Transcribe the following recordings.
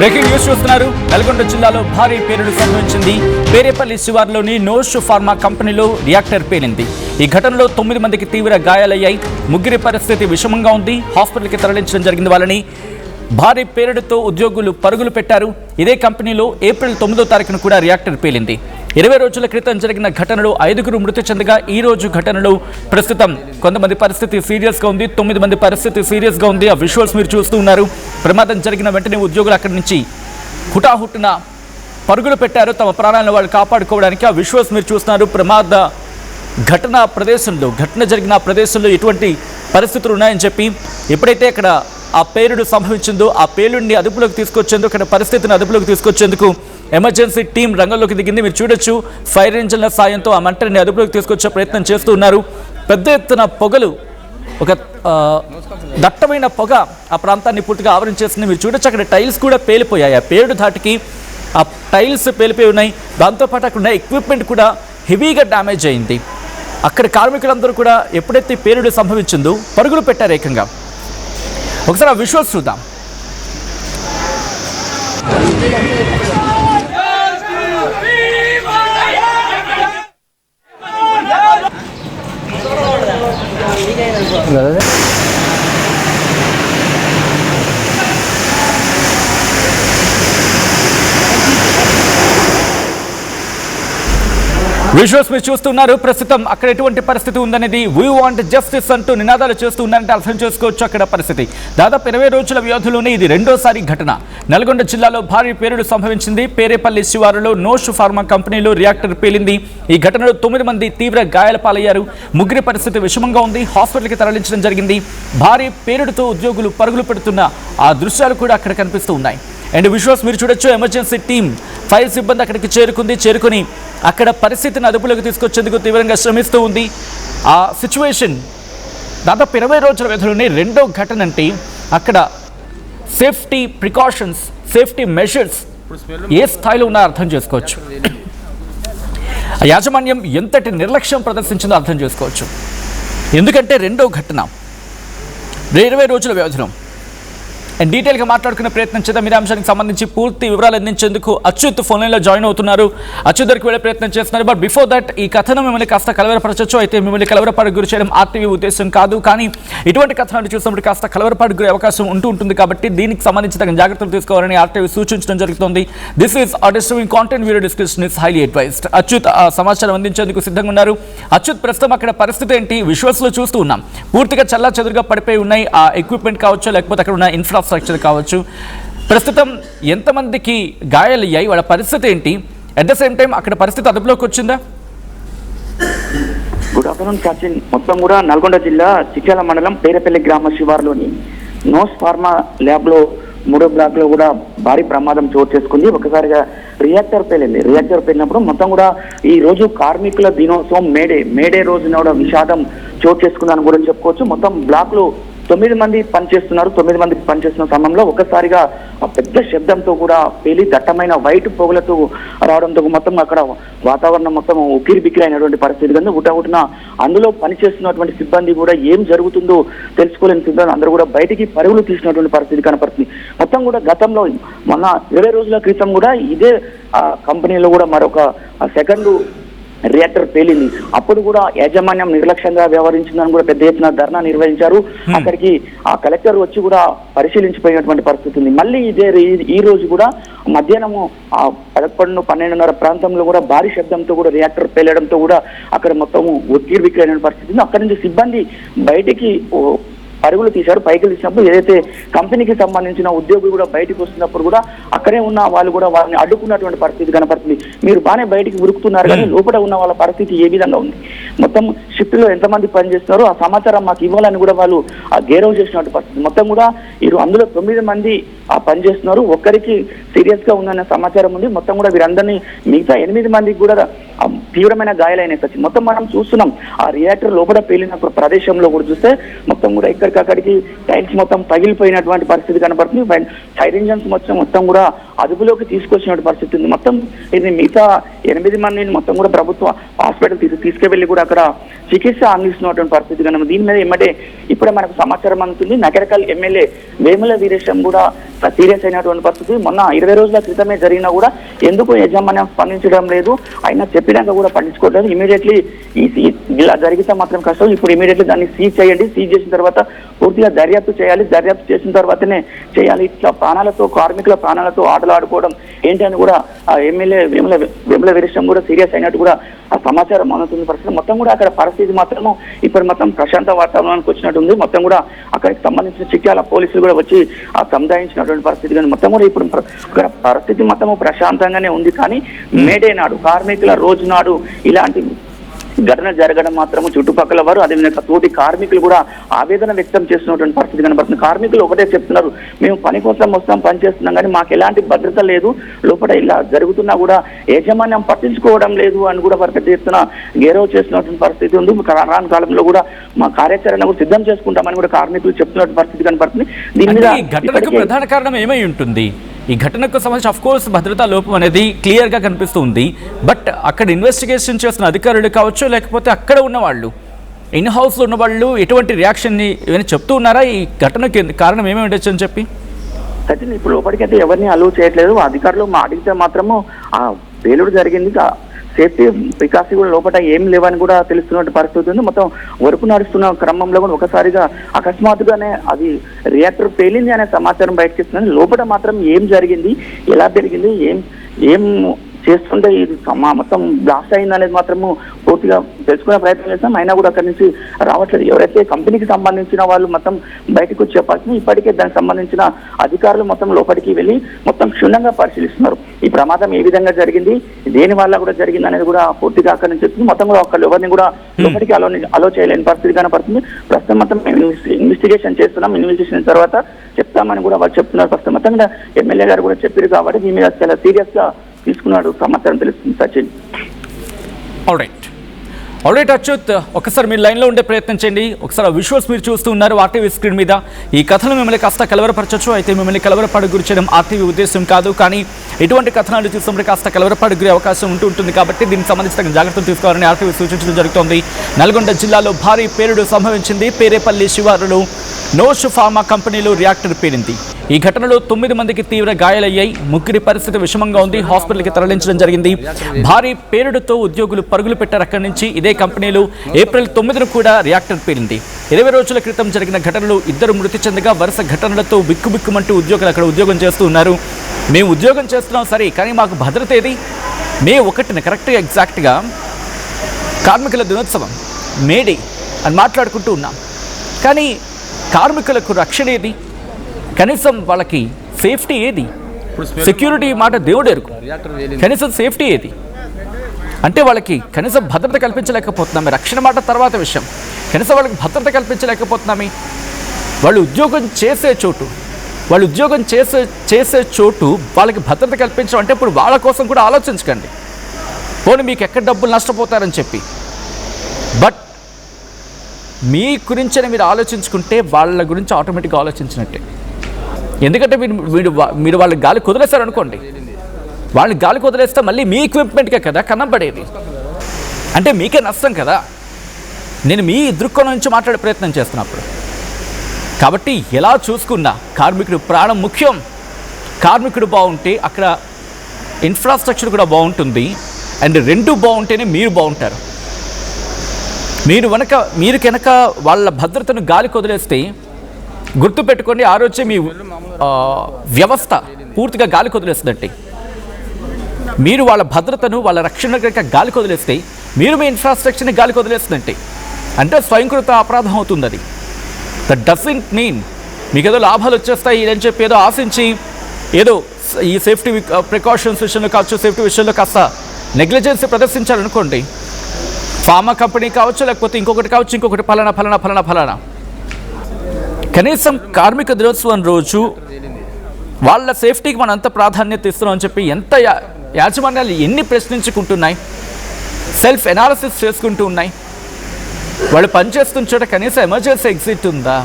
Breaking news చూస్తున్నారు. నల్గొండ జిల్లాలో భారీ పేలుడు సంభవించింది. పేరేపల్లి శివార్లోని నోష్ ఫార్మా కంపెనీలో రియాక్టర్ పేలింది. ఈ ఘటనలో 9 మందికి తీవ్ర గాయాలయ్యాయి. ముగ్గురి పరిస్థితి విషమంగా ఉంది. హాస్పిటల్కి తరలించడం జరిగింది. వాళ్ళని భారీ పేలుడుతో ఉద్యోగులు పరుగులు పెట్టారు. ఇదే కంపెనీలో ఏప్రిల్ 9వ తారీఖున కూడా రియాక్టర్ పేలింది. 20 రోజుల క్రితం జరిగిన ఘటనలో 5గురు మృతి చెందగా ఈ రోజు ఘటనలో ప్రస్తుతం కొంతమంది పరిస్థితి సీరియస్గా ఉంది. 9 మంది పరిస్థితి సీరియస్గా ఉంది. ఆ విజువల్స్ మీరు చూస్తూ ఉన్నారు. ప్రమాదం జరిగిన వెంటనే ఉద్యోగులు అక్కడి నుంచి హుటాహుటిన పరుగులు పెట్టారు తమ ప్రాణాలను వాళ్ళు కాపాడుకోవడానికి. ఆ విజువల్స్ మీరు చూస్తున్నారు. ప్రమాద ఘటన జరిగిన ప్రదేశంలో ఎటువంటి పరిస్థితులు ఉన్నాయని చెప్పి ఎప్పుడైతే అక్కడ ఆ పేలుడు సంభవించిందో ఆ పేలుడిని అదుపులోకి తీసుకొచ్చేందుకు అక్కడ పరిస్థితిని అదుపులోకి తీసుకొచ్చేందుకు ఎమర్జెన్సీ టీం రంగంలోకి దిగింది. మీరు చూడొచ్చు, ఫైర్ ఇంజిన్ల సాయంతో ఆ మంటని అదుపులోకి తీసుకొచ్చే ప్రయత్నం చేస్తూ ఉన్నారు. పెద్ద ఎత్తున పొగలు, ఒక దట్టమైన పొగ ఆ ప్రాంతాన్ని పూర్తిగా ఆవరించేస్తుంది. మీరు చూడొచ్చు, అక్కడ టైల్స్ కూడా పేలిపోయాయి. ఆ పేలుడు ధాటికి ఆ టైల్స్ పేలిపోయి ఉన్నాయి. దాంతోపాటు అక్కడ ఉన్న ఎక్విప్మెంట్ కూడా హెవీగా డ్యామేజ్ అయింది. అక్కడ కార్మికులందరూ కూడా ఎప్పుడైతే పేలుడు సంభవించిందో పరుగులు పెట్టారు ఏకంగా. ఒకసారి ఆ విజువల్స్ చూద్దాం. విజువల్స్ మీరు చూస్తున్నారు. ప్రస్తుతం అక్కడ ఎటువంటి పరిస్థితి ఉందనేది వీ వాంట్ జస్టిస్ అంటూ నినాదాలు చేస్తూ ఉన్నారంటే అర్థం చేసుకోవచ్చు అక్కడ పరిస్థితి. దాదాపు 20 రోజుల వ్యవధిలోనే ఇది రెండోసారి ఘటన. నల్గొండ జిల్లాలో భారీ పేలుడు సంభవించింది. పేరేపల్లి శివారులో నోష్ ఫార్మా కంపెనీలో రియాక్టర్ పేలింది. ఈ ఘటనలో 9 మంది తీవ్ర గాయాల పాలయ్యారు. ముగ్గురి పరిస్థితి విషమంగా ఉంది. హాస్పిటల్కి తరలించడం జరిగింది. భారీ పేలుడుతో ఉద్యోగులు పరుగులు పెడుతున్న ఆ దృశ్యాలు కూడా అక్కడ కనిపిస్తూ ఉన్నాయి. అండ్ విజువల్స్ మీరు చూడొచ్చు. ఎమర్జెన్సీ టీం, ఫైర్ సిబ్బంది అక్కడికి చేరుకుని అక్కడ పరిస్థితిని అదుపులోకి తీసుకొచ్చేందుకు తీవ్రంగా శ్రమిస్తూ ఉంది. ఆ సిచ్యువేషన్ దాదాపు 20 రోజుల వ్యవధిలోనే రెండో ఘటన అంటే అక్కడ సేఫ్టీ ప్రికాషన్స్, సేఫ్టీ మెషర్స్ ఏ స్థాయిలో ఉన్నాయో అర్థం చేసుకోవచ్చు. యాజమాన్యం ఎంతటి నిర్లక్ష్యం ప్రదర్శించిందో అర్థం చేసుకోవచ్చు. ఎందుకంటే రెండో ఘటన 20 రోజుల వ్యవధిలో. అండ్ డీటెయిల్గా మాట్లాడుకునే ప్రయత్నం చేద్దాం. ఈ అంశానికి సంబంధించి పూర్తి వివరాలు అందించేందుకు అచ్యుత్ ఫోన్ లైన్లో జాయిన్ అవుతున్నారు. అచ్యుత్ దగ్గరికి వెళ్ళే ప్రయత్నం చేస్తున్నారు. బట్ బిఫోర్ దట్, ఈ కథను మిమ్మల్ని కాస్త కలవరపరచచ్చు. అయితే మిమ్మల్ని కలవరపాటుకు గురి చేయడం ఆర్టీవీ ఉద్దేశం కాదు. కానీ ఇటువంటి కథనాలు చూసినప్పుడు కాస్త కలవరపాటుకు గురే అవకాశం ఉంటుంది కాబట్టి దీనికి సంబంధించి తగిన జాగ్రత్తలు తీసుకోవాలని ఆర్టీవీ సూచించడం జరుగుతుంది. This is disturbing content, video description is highly advised. Achyut సమాచారం అందించేందుకు సిద్ధంగా ఉన్నారు. అచ్యుత్, ప్రస్తుతం అక్కడ పరిస్థితి ఏంటి? విజువల్స్లో చూస్తూ ఉన్నాం, పూర్తిగా చల్లా చెదురుగా పడిపోయి ఉన్నాయి. ఆ ఎక్విప్మెంట్ కావచ్చు, లేకపోతే అక్కడ ఉన్న ఇన్ఫ్రాస్ట్రక్చర్ కావచ్చు. ప్రస్తుతం ఎంతమందికి గాయాలయ్యాయి? వాళ్ళ పరిస్థితి ఏంటి? అట్ ద సేమ్ టైం అక్కడ పరిస్థితి అదుపులోకి వచ్చిందా? Good afternoon Sachin. మొత్తం కూడా నల్గొండ జిల్లా చిట్యాల మండలం పేరేపల్లి గ్రామ శివారులోని నోష్ ఫార్మా ల్యాబ్ లో 3వ బ్లాక్ లో కూడా భారీ ప్రమాదం చోటు చేసుకుంది. ఒకసారిగా రియాక్టర్ పేలింది. రియాక్టర్ పేలినప్పుడు మొత్తం కూడా ఈ రోజు కార్మికుల దినోత్సవం, మేడే రోజున కూడా విషాదం చోటు చేసుకుందని కూడా చెప్పుకోవచ్చు. మొత్తం బ్లాక్ లో 9 మంది పనిచేస్తున్నారు. 9 మంది పనిచేస్తున్న సమయంలో ఒకసారిగా పెద్ద శబ్దంతో కూడా పేలి దట్టమైన వైట్ పొగలతో రావడంతో మొత్తం అక్కడ వాతావరణం మొత్తం ఉక్కిరి బిక్కిరి అయినటువంటి పరిస్థితి కన్నా ఉటవుటిన అందులో పనిచేస్తున్నటువంటి సిబ్బంది కూడా ఏం జరుగుతుందో తెలుసుకోలేని సిబ్బంది అందరూ కూడా బయటికి పరుగులు తీసినటువంటి పరిస్థితి కనపడుతుంది. మొత్తం కూడా గతంలో మొన్న 20 రోజుల క్రితం కూడా ఇదే కంపెనీలో కూడా మరొక సెకండ్ రియాక్టర్ పేలింది. అప్పుడు కూడా యాజమాన్యం నిర్లక్ష్యంగా వ్యవహరించిందని కూడా పెద్ద ఎత్తున ధర్నా నిర్వహించారు. అక్కడికి ఆ కలెక్టర్ వచ్చి కూడా పరిశీలించిపోయినటువంటి పరిస్థితి ఉంది. మళ్ళీ ఈ రోజు కూడా మధ్యాహ్నము 11-12:30 ప్రాంతంలో కూడా భారీ శబ్దంతో కూడా రియాక్టర్ పేలడంతో కూడా అక్కడ మొత్తం ఉక్కిరి బిక్కిరి అయిన పరిస్థితి ఉంది. అక్కడి నుంచి సిబ్బంది బయటికి పరుగులు తీశారు. పైకి తీసినప్పుడు ఏదైతే కంపెనీకి సంబంధించిన ఉద్యోగులు కూడా బయటకు వస్తున్నప్పుడు కూడా అక్కడే ఉన్న వాళ్ళు కూడా వాళ్ళని అడ్డుకున్నటువంటి పరిస్థితి కనపడుతుంది. మీరు బాగానే బయటికి ఉరుకుతున్నారు, కానీ లోపల ఉన్న వాళ్ళ పరిస్థితి ఏ విధంగా ఉంది, మొత్తం షిఫ్ట్ లో ఎంతమంది పనిచేస్తున్నారో ఆ సమాచారం మాకు ఇవ్వాలని కూడా వాళ్ళు గేరవ్ చేసినటువంటి పరిస్థితి. మొత్తం కూడా అందులో 9 మంది పనిచేస్తున్నారు. ఒక్కరికి సీరియస్ గా ఉందన్న సమాచారం ఉంది. మొత్తం కూడా వీరందరినీ మిగతా 8 మందికి కూడా తీవ్రమైన గాయాలైన సచి మొత్తం మనం చూస్తున్నాం. ఆ రియాక్టర్ లోపల పేలిన ప్రదేశంలో కూడా చూస్తే మొత్తం కూడా ఎక్కడికక్కడికి టైల్స్ మొత్తం పగిలిపోయినటువంటి పరిస్థితి కనబడుతుంది. ఫైర్ ఇంజన్స్ మొత్తం కూడా అదుపులోకి తీసుకొచ్చినటువంటి పరిస్థితి ఉంది. మొత్తం ఇది మిగతా 8 మందిని మొత్తం కూడా ప్రభుత్వ హాస్పిటల్ తీసుకువెళ్ళి కూడా అక్కడ చికిత్స అందిస్తున్నటువంటి పరిస్థితి కనుక దీని మీద ఏమంటే ఇప్పుడే మనకు సమాచారం అందుతుంది. నగరకల్ ఎమ్మెల్యే వేముల వీరేశం కూడా సీరియస్ అయినటువంటి పరిస్థితి. మొన్న 20 రోజుల క్రితమే జరిగినా కూడా ఎందుకు యాజమాన్యం స్పందించడం లేదు, అయినా చెప్పినాక కూడా పట్టించుకోవట్లేదు. ఇమీడియట్లీ ఇలా జరిగితే మాత్రం కష్టం. ఇప్పుడు ఇమీడియట్లీ దాన్ని సీజ్ చేయండి, సీజ్ చేసిన తర్వాత పూర్తిగా దర్యాప్తు చేయాలి, దర్యాప్తు చేసిన తర్వాతనే చేయాలి. ఇట్లా ప్రాణాలతో, కార్మికుల ప్రాణాలతో ఆటలు ఆడుకోవడం ఏంటని కూడా ఆ ఎమ్మెల్యే వేముల వీరేశం కూడా సీరియస్ అయినట్టు కూడా ఆ సమాచారం అందుతున్న పరిస్థితి. మొత్తం కూడా అక్కడ పరిస్థితి మాత్రము ఇప్పుడు మొత్తం ప్రశాంత వాతావరణానికి వచ్చినట్టుంది. మొత్తం కూడా అక్కడికి సంబంధించిన చిట్యాల పోలీసులు కూడా వచ్చి ఆ సముదాయించినటువంటి పరిస్థితి. కానీ మొత్తం కూడా ఇప్పుడు అక్కడ పరిస్థితి మొత్తము ప్రశాంతంగానే ఉంది. కానీ మేడే నాడు, కార్మికుల రోజు నాడు ఇలాంటి ఘటన జరగడం మాత్రము చుట్టుపక్కల వారు అదేవిధంగా తోటి కార్మికులు కూడా ఆవేదన వ్యక్తం చేస్తున్నటువంటి పరిస్థితి కనబడుతుంది. కార్మికులు ఒకటే చెప్తున్నారు, మేము పని కోసం వస్తాం, పని చేస్తున్నాం, కానీ మాకు ఎలాంటి భద్రత లేదు, లోపల ఇలా జరుగుతున్నా కూడా యాజమాన్యం పట్టించుకోవడం లేదు అని కూడా వారు పెద్ద ఎత్తున గేరవ్ చేస్తున్నటువంటి పరిస్థితి ఉంది. రాను కాలంలో కూడా మా కార్యాచరణ కూడా సిద్ధం చేసుకుంటామని కూడా కార్మికులు చెప్తున్నటువంటి పరిస్థితి కనబడుతుంది. దీని మీద ఘటనకు ప్రధాన కారణం ఏమై ఉంటుంది? ఈ ఘటనకు సంబంధించి అఫ్ కోర్స్ భద్రతా లోపం అనేది క్లియర్గా కనిపిస్తుంది. బట్ అక్కడ ఇన్వెస్టిగేషన్ చేస్తున్న అధికారులు కావచ్చు, లేకపోతే అక్కడ ఉన్న వాళ్ళు, ఇన్ హౌస్లో ఉన్న వాళ్ళు ఎటువంటి రియాక్షన్ని ఏమైనా చెప్తూ ఉన్నారా ఈ ఘటనకి కారణం ఏమేమి ఉండొచ్చు అని చెప్పి? అయితే ఇప్పుడు లోపలికైతే ఎవరిని అలౌ చేయట్లేదు. అధికారులు అడిగితే మాత్రము ఆ పేలుడు జరిగింది, సేఫ్టీ ప్రికాషన్ కూడా లోపల ఏం లేవని కూడా తెలుస్తున్న పరిస్థితి ఉంది. మొత్తం వర్క్ నడుస్తున్న క్రమంలో కూడా ఒకసారిగా అకస్మాత్తుగానే అది రియాక్టర్ పేలింది అనే సమాచారం బయటకు ఇస్తుంది. లోపల మాత్రం ఏం జరిగింది, ఎలా జరిగింది, ఏం చేస్తుంటే ఇది మొత్తం బ్లాస్ట్ అయింది అనేది మాత్రము పూర్తిగా తెలుసుకునే ప్రయత్నం చేస్తాం. అయినా కూడా అక్కడి నుంచి రావట్లేదు. ఎవరైతే కంపెనీకి సంబంధించిన వాళ్ళు మొత్తం బయటకు వచ్చి చెప్పాల్సింది, ఇప్పటికే దానికి సంబంధించిన అధికారులు మొత్తం లోపలికి వెళ్ళి మొత్తం క్షుణ్ణంగా పరిశీలిస్తున్నారు. ఈ ప్రమాదం ఏ విధంగా జరిగింది, దేని వల్ల కూడా జరిగింది అనేది కూడా పూర్తిగా అక్కడి నుంచి చెప్తుంది. మొత్తం కూడా ఒకళ్ళు ఎవరిని కూడా లోపలికి అలో చేయలేని పరిస్థితి కనపడుతుంది. ప్రస్తుతం మొత్తం ఇన్వెస్టిగేషన్ చేస్తున్నాం, ఇన్వెస్టిగేషన్ తర్వాత చెప్తామని కూడా వాళ్ళు చెప్తున్నారు. ప్రస్తుతం మొత్తం కూడా ఎమ్మెల్యే గారు కూడా చెప్పారు కాబట్టి దీని మీద చాలా సీరియస్ గా తీసుకున్నాడు సమాచారం తెలుస్తుంది. సచిన్ ఆల్రైట్ అచ్యుత్, ఒకసారి మీరు లైన్లో ఉండే ప్రయత్నం చేయండి. ఒకసారి విజువల్స్ మీరు చూస్తూ ఉన్నారు ఆర్టీవీ స్క్రీన్ మీద. ఈ కథను మిమ్మల్ని కాస్త కలవరపరచచ్చు, అయితే మిమ్మల్ని కలవరపాటు గురి చేయడం ఆర్టీవీ ఉద్దేశం కాదు. కానీ ఇటువంటి కథనాలు చూసినప్పుడు కాస్త కలవరపాటు గురి అవకాశం ఉంటుంది కాబట్టి దీనికి సంబంధించిన జాగ్రత్తలు తీసుకోవాలని ఆర్టీవీ సూచించడం జరుగుతోంది. నల్గొండ జిల్లాలో భారీ పేలుడు సంభవించింది. పేరేపల్లి శివారులో నోష్ ఫార్మా కంపెనీలో రియాక్టర్ పేలింది. ఈ ఘటనలో 9 మందికి తీవ్ర గాయాలయ్యాయి. ముగ్గురి పరిస్థితి విషమంగా ఉంది, హాస్పిటల్కి తరలించడం జరిగింది. భారీ పేలుడుతో ఉద్యోగులు పరుగులు పెట్టారు అక్కడి నుంచి. ఇదే కంపెనీలో ఏప్రిల్ 9న కూడా రియాక్టర్ పేలింది. 20 రోజుల క్రితం జరిగిన ఘటనలో 2 మృతి చెందగా వరుస ఘటనలతో బిక్కుబిక్కుమంటూ ఉద్యోగులు అక్కడ ఉద్యోగం చేస్తూ ఉన్నారు. మేము ఉద్యోగం చేస్తున్నాం సరే, కానీ మాకు భద్రత ఏది? మే 1న కరెక్ట్గా ఎగ్జాక్ట్గా కార్మికుల దినోత్సవం, మేడే అని మాట్లాడుకుంటూ ఉన్నాం. కానీ కార్మికులకు రక్షణ ఏది? కనీసం వాళ్ళకి సేఫ్టీ ఏది? సెక్యూరిటీ మాట దేవుడు ఎరుకు, కనీసం సేఫ్టీ ఏది అంటే వాళ్ళకి కనీసం భద్రత కల్పించలేకపోతున్నామే. రక్షణ మాట తర్వాత విషయం, కనీసం వాళ్ళకి భద్రత కల్పించలేకపోతున్నామే. వాళ్ళు ఉద్యోగం చేసే చోటు వాళ్ళకి భద్రత కల్పించడం అంటే ఇప్పుడు వాళ్ళ కోసం కూడా ఆలోచించకండి. పోనీ మీకు ఎక్కడ డబ్బులు నష్టపోతారని చెప్పి, బట్ మీ గురించే మీరు ఆలోచించుకుంటే వాళ్ళ గురించి ఆటోమేటిక్గా ఆలోచించినట్టే. ఎందుకంటే మీరు వాళ్ళకి గాలి కుదిలేస్తారనుకోండి, వాళ్ళని గాలి కుదిలేస్తే మళ్ళీ మీ ఎక్విప్మెంట్కే కదా కన్నం పడేది, అంటే మీకే నష్టం కదా. నేను మీ దృక్కోణం నుంచి మాట్లాడే ప్రయత్నం చేస్తున్నప్పుడు కాబట్టి ఎలా చూసుకున్నా కార్మికుడు ప్రాణం ముఖ్యం. కార్మికుడు బాగుంటే అక్కడ ఇన్ఫ్రాస్ట్రక్చర్ కూడా బాగుంటుంది. అండ్ రెండు బాగుంటేనే మీరు బాగుంటారు. మీరు కనుక వాళ్ళ భద్రతను గాలి కొదిలేస్తే గుర్తుపెట్టుకోండి, ఆ రోజే మీ వ్యవస్థ పూర్తిగా గాలి కొదిలేస్తుందంటే. మీరు వాళ్ళ భద్రతను, వాళ్ళ రక్షణ కనుక గాలి కొదిలేస్తే మీరు మీ ఇన్ఫ్రాస్ట్రక్చర్ని గాలి కొదిలేస్తుందంటే అంటే స్వయంకృత అపరాధం అవుతుంది. అది దట్ డజంట్ మీన్ మీకు ఏదో లాభాలు వచ్చేస్తాయి అని చెప్పి ఏదో ఆశించి ఏదో ఈ సేఫ్టీ ప్రికాషన్స్ విషయంలో కావచ్చు, సేఫ్టీ విషయంలో కాస్త నెగ్లిజెన్సీ ప్రదర్శించారనుకోండి, ఫార్మా కంపెనీ కావచ్చు, లేకపోతే ఇంకొకటి కావచ్చు, ఇంకొకటి ఫలానా కనీసం కార్మిక దినోత్సవం రోజు వాళ్ళ సేఫ్టీకి మనం అంత ప్రాధాన్యత ఇస్తున్నాం అని చెప్పి ఎంత యాజమాన్యాలు ఎన్ని ప్రశ్నించుకుంటున్నాయి. సెల్ఫ్ ఎనాలిసిస్ చేసుకుంటూ ఉన్నాయి. వాళ్ళు పనిచేస్తున్న చోట కనీసం ఎమర్జెన్సీ ఎగ్జిట్ ఉందా,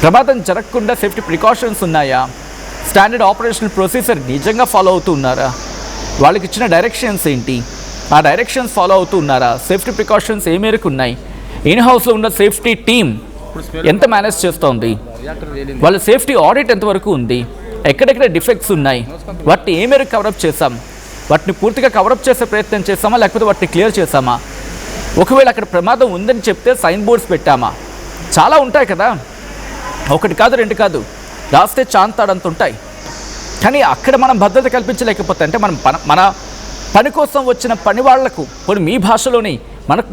ప్రమాదం జరగకుండా సేఫ్టీ ప్రికాషన్స్ ఉన్నాయా, స్టాండర్డ్ ఆపరేషనల్ ప్రొసీజర్ నిజంగా ఫాలో అవుతూ ఉన్నారా, వాళ్ళకి ఇచ్చిన డైరెక్షన్స్ ఏంటి, ఆ డైరెక్షన్స్ ఫాలో అవుతూ ఉన్నారా, సేఫ్టీ ప్రికాషన్స్ ఏ మేరకు ఉన్నాయి, ఇన్ హౌస్లో ఉన్న సేఫ్టీ టీమ్ ఎంత మేనేజ్ చేస్తోంది, వాళ్ళ సేఫ్టీ ఆడిట్ ఎంతవరకు ఉంది, ఎక్కడెక్కడ డిఫెక్ట్స్ ఉన్నాయి, వాటిని ఏ మేరకు కవరప్ చేసాం, వాటిని పూర్తిగా కవరప్ చేసే ప్రయత్నం చేసామా లేకపోతే వాటిని క్లియర్ చేసామా, ఒకవేళ అక్కడ ప్రమాదం ఉందని చెప్తే సైన్ బోర్డ్స్ పెట్టామా, చాలా ఉంటాయి కదా, ఒకటి కాదు రెండు కాదు, రాస్తే చాంతాడంత ఉంటాయి. కానీ అక్కడ మనం భద్రత కల్పించలేకపోతే అంటే మన పని కోసం వచ్చిన పని వాళ్లకు ఇప్పుడు మీ భాషలోని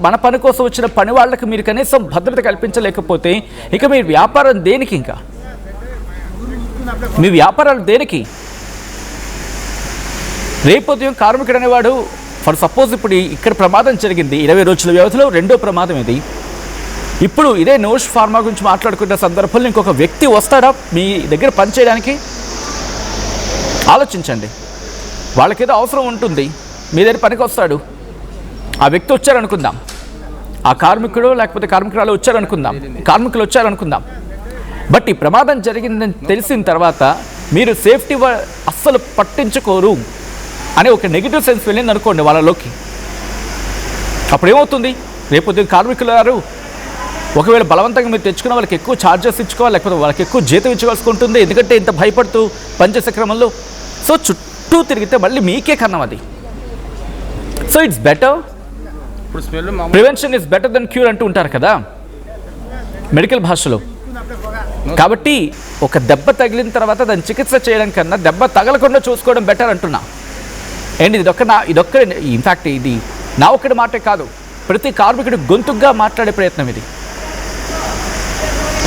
మన పని కోసం వచ్చిన పని వాళ్లకు మీరు కనీసం భద్రత కల్పించలేకపోతే ఇక మీ వ్యాపారం దేనికి, ఇంకా మీ వ్యాపారాలు దేనికి? రేపు ఉదయం కార్మికుడు అనేవాడు ఫర్ సపోజ్ ఇప్పుడు ఇక్కడ ప్రమాదం జరిగింది 20 రోజుల వ్యవధిలో రెండో ప్రమాదం ఇది. ఇప్పుడు ఇదే నోష్ ఫార్మా గురించి మాట్లాడుకున్న సందర్భంలో ఇంకొక వ్యక్తి వస్తాడా మీ దగ్గర పనిచేయడానికి? ఆలోచించండి. వాళ్ళకేదో అవసరం ఉంటుంది, మీ దగ్గర పనికి వస్తాడు, ఆ వ్యక్తి వచ్చారనుకుందాం, ఆ కార్మికుడు లేకపోతే కార్మికురాలు వచ్చారనుకుందాం, కార్మికులు వచ్చారనుకుందాం. బట్ ఈ ప్రమాదం జరిగిందని తెలిసిన తర్వాత మీరు సేఫ్టీ అస్సలు పట్టించుకోరు అనే ఒక నెగిటివ్ సెన్స్ వెళ్ళింది అనుకోండి వాళ్ళలోకి. అప్పుడు ఏమవుతుంది? రేపు కార్మికులు ఒకవేళ బలవంతంగా మీరు తెచ్చుకున్న వాళ్ళకి ఎక్కువ ఛార్జెస్ ఇచ్చుకోవాలి, లేకపోతే వాళ్ళకి ఎక్కువ జీతం ఇచ్చుకోవాల్సి ఉంటుంది, ఎందుకంటే ఇంత భయపడుతూ పనిచేసే క్రమంలో. సో చుట్టూ తిరిగితే మళ్ళీ మీకే కన్నం అది. So it's better, prevention is better than cure అంటూ ఉంటారు కదా మెడికల్ భాషలో. కాబట్టి ఒక దెబ్బ తగిలిన తర్వాత దాన్ని చికిత్స చేయడం కన్నా దెబ్బ తగలకుండా చూసుకోవడం బెటర్ అంటున్నా. అండ్ ఇదొక్క ఇన్ఫ్యాక్ట్ ఇది నా ఒక్కడి మాటే కాదు, ప్రతి కార్మికుడి గొంతుగా మాట్లాడే ప్రయత్నం ఇది.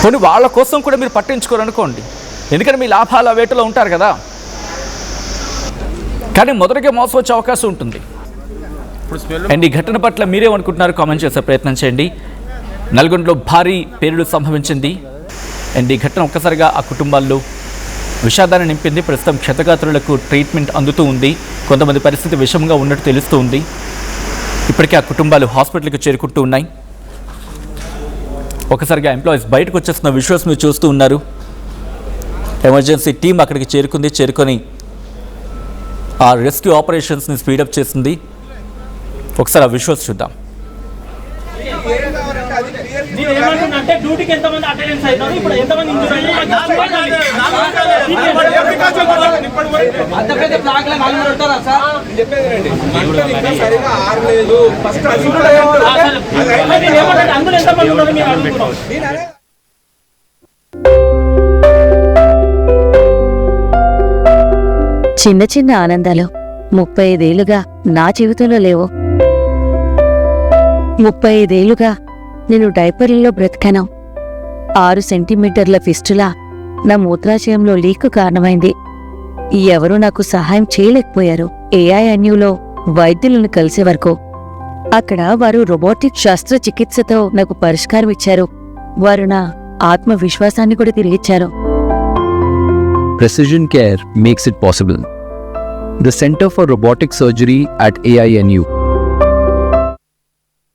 కొన్ని వాళ్ళ కోసం కూడా మీరు పట్టించుకోరనుకోండి, ఎందుకంటే మీ లాభాల వేటలో ఉంటారు కదా. కానీ మొదటిగా మోసం వచ్చే అవకాశం ఉంటుంది. అండ్ ఈ ఘటన పట్ల మీరేమనుకుంటున్నారు కామెంట్ చేసే ప్రయత్నం చేయండి. నల్గొండలో భారీ పేలుడు సంభవించింది. అండ్ ఈ ఘటన ఒక్కసారిగా ఆ కుటుంబాల్లో విషాదాన్ని నింపింది. ప్రస్తుతం క్షతగాత్రులకు ట్రీట్మెంట్ అందుతూ ఉంది. కొంతమంది పరిస్థితి విషమంగా ఉన్నట్టు తెలుస్తూ ఉంది. ఇప్పటికే ఆ కుటుంబాలు హాస్పిటల్కి చేరుకుంటూ ఉన్నాయి. ఒకసారిగా ఎంప్లాయీస్ బయటకు వచ్చేస్తున్న విజువల్స్ మీరు చూస్తూ ఉన్నారు. ఎమర్జెన్సీ టీం అక్కడికి చేరుకొని ఆ రెస్క్యూ ఆపరేషన్స్ని స్పీడప్ చేసింది. ఒకసారి ఆ విజువల్స్ చూద్దాం. చిన్న చిన్న ఆనందాలు 35 ఏళ్లుగా నా జీవితంలో లేవు. 35 ఏళ్లుగా నేను డైపర్లలో బ్రతికాను. 6 సెంటీమీటర్ల ఫిస్టులా నా మూత్రాశయంలో లీకు కారణమైంది. ఎవరూ నాకు సహాయం చేయలేకపోయారు. AINUలో వైద్యులను కలిసే వరకు. అక్కడ వారు రోబోటిక్ శస్త్రచికిత్సతో నాకు పరిష్కారం ఇచ్చారు. వారు నా ఆత్మవిశ్వాసాన్ని కూడా తిరిగిచ్చారు. Precision care makes it possible. The Center for Robotic Surgery at AINU